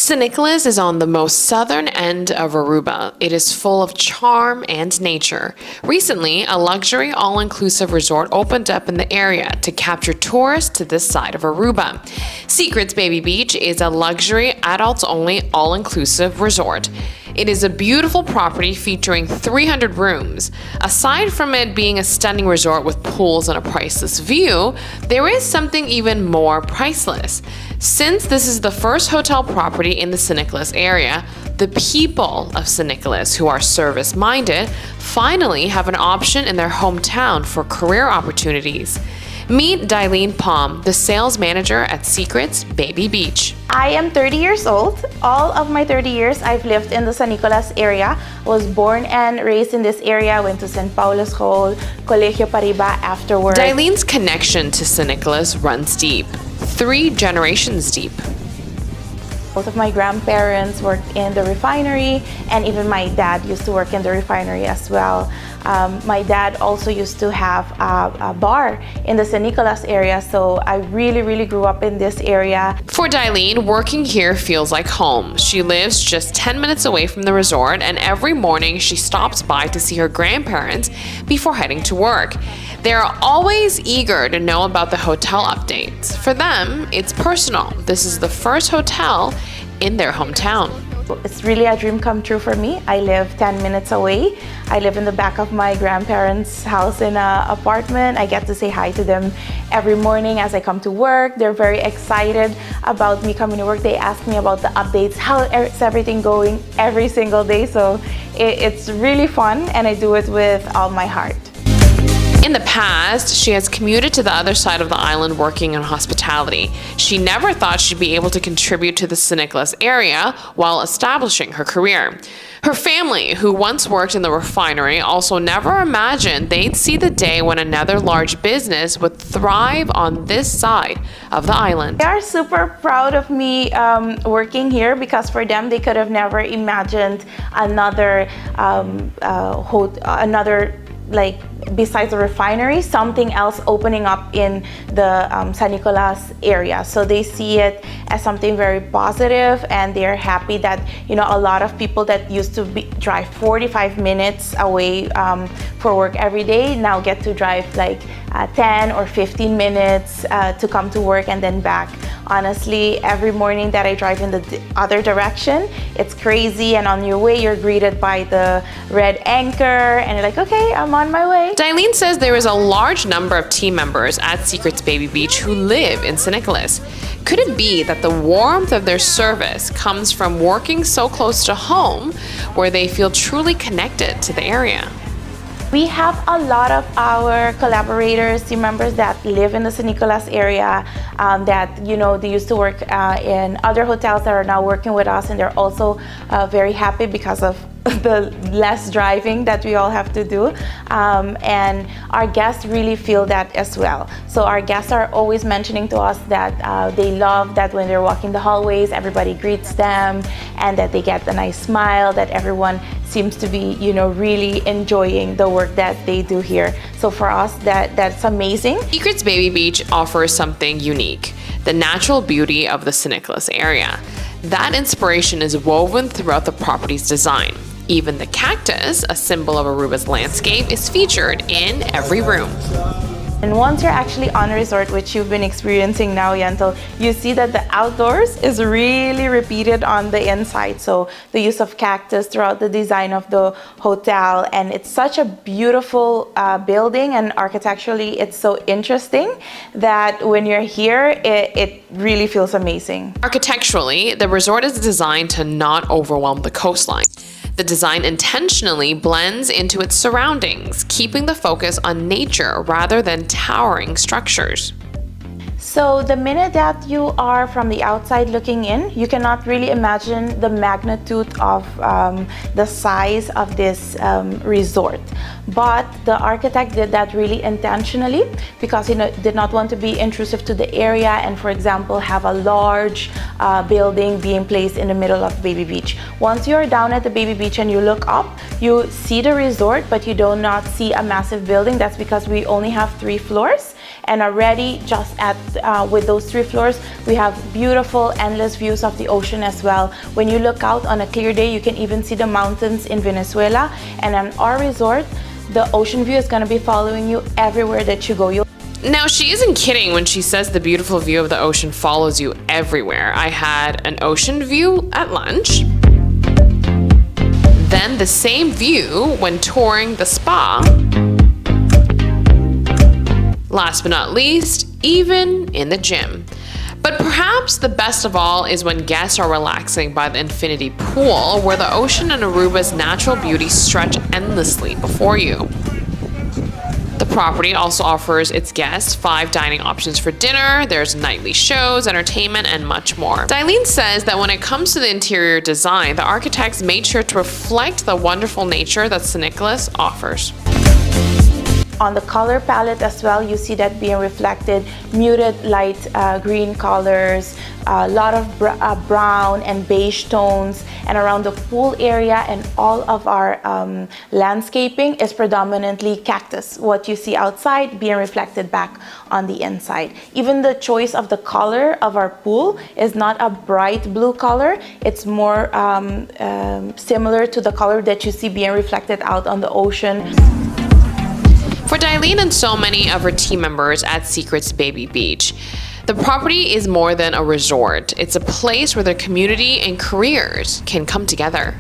St. Nicolas is on the most southern end of Aruba. It is full of charm and nature. Recently, a luxury all-inclusive resort opened up in the area to capture tourists to this side of Aruba. Secrets Baby Beach is a luxury, adults-only, all-inclusive resort. It is a beautiful property featuring 300 rooms. Aside from it being a stunning resort with pools and a priceless view, there is something even more priceless. Since this is the first hotel property in the St. Nicolas area, the people of St. Nicolas who are service-minded finally have an option in their hometown for career opportunities. Meet Dailene Palm, the sales manager at Secrets Baby Beach. I am 30 years old. All of my 30 years, I've lived in the St. Nicolas area. I was born and raised in this area, went to St. Paul's Hall, Colegio Pariba afterwards. Dailene's connection to St. Nicolas runs deep, 3 generations deep. Both of my grandparents worked in the refinery, and even my dad used to work in the refinery as well. My dad also used to have a bar in the St. Nicolas area, so I really grew up in this area. For Dailene, working here feels like home. She lives just 10 minutes away from the resort, and every morning she stops by to see her grandparents before heading to work. They are always eager to know about the hotel updates. For them, it's personal. This is the first hotel in their hometown. It's really a dream come true for me. I live 10 minutes away. I live in the back of my grandparents' house in an apartment. I get to say hi to them every morning as I come to work. They're very excited about me coming to work. They ask me about the updates, how is everything going every single day. So it's really fun, and I do it with all my heart. In the past, she has commuted to the other side of the island working in hospitality. She never thought she'd be able to contribute to the St. Nicolas area while establishing her career. Her family, who once worked in the refinery, also never imagined they'd see the day when another large business would thrive on this side of the island. They are super proud of me working here, because for them, they could have never imagined another like besides the refinery, something else opening up in the San Nicolas area. So they see it as something very positive, and they're happy that, you know, a lot of people that used to drive 45 minutes away for work every day now get to drive like 10 or 15 minutes to come to work and then back. Honestly, every morning that I drive in the other direction, it's crazy, and on your way you're greeted by the red anchor and you're like, okay, I'm on my way. Dailene says there is a large number of team members at Secrets Baby Beach who live in St. Nicolas. Could it be that the warmth of their service comes from working so close to home, where they feel truly connected to the area? We have a lot of our collaborators, team members that live in the St. Nicolas area, that, you know, they used to work in other hotels that are now working with us, and they're also very happy because of the less driving that we all have to do, and our guests really feel that as well. So our guests are always mentioning to us that they love that when they're walking the hallways, everybody greets them, and that they get a nice smile, that everyone seems to be, you know, really enjoying the work that they do here. So for us, that's amazing. Secrets Baby Beach offers something unique: the natural beauty of the St. Nicolas area. That inspiration is woven throughout the property's design. Even the cactus, a symbol of Aruba's landscape, is featured in every room. And once you're actually on a resort, which you've been experiencing now, Yentel, you see that the outdoors is really repeated on the inside. So the use of cactus throughout the design of the hotel, and it's such a beautiful building, and architecturally it's so interesting that when you're here, it really feels amazing. Architecturally, the resort is designed to not overwhelm the coastline. The design intentionally blends into its surroundings, keeping the focus on nature rather than towering structures. So the minute that you are from the outside looking in, you cannot really imagine the magnitude of the size of this resort. But the architect did that really intentionally, because he did not want to be intrusive to the area and, for example, have a large building being placed in the middle of Baby Beach. Once you're down at the Baby Beach and you look up, you see the resort, but you do not see a massive building. That's because we only have 3 floors. And already just at with those 3 floors, we have beautiful, endless views of the ocean as well. When you look out on a clear day, you can even see the mountains in Venezuela. And on our resort, the ocean view is going to be following you everywhere that you go. Now, she isn't kidding when she says the beautiful view of the ocean follows you everywhere. I had an ocean view at lunch, then the same view when touring the spa. Last but not least, even in the gym. But perhaps the best of all is when guests are relaxing by the infinity pool, where the ocean and Aruba's natural beauty stretch endlessly before you. The property also offers its guests 5 dining options for dinner, there's nightly shows, entertainment, and much more. Dailene says that when it comes to the interior design, the architects made sure to reflect the wonderful nature that St. Nicolas offers. On the color palette as well, you see that being reflected, muted light green colors, a lot of brown and beige tones, and around the pool area and all of our landscaping is predominantly cactus. What you see outside being reflected back on the inside. Even the choice of the color of our pool is not a bright blue color, it's more similar to the color that you see being reflected out on the ocean. For Dailene and so many of her team members at Secrets Baby Beach, the property is more than a resort. It's a place where their community and careers can come together.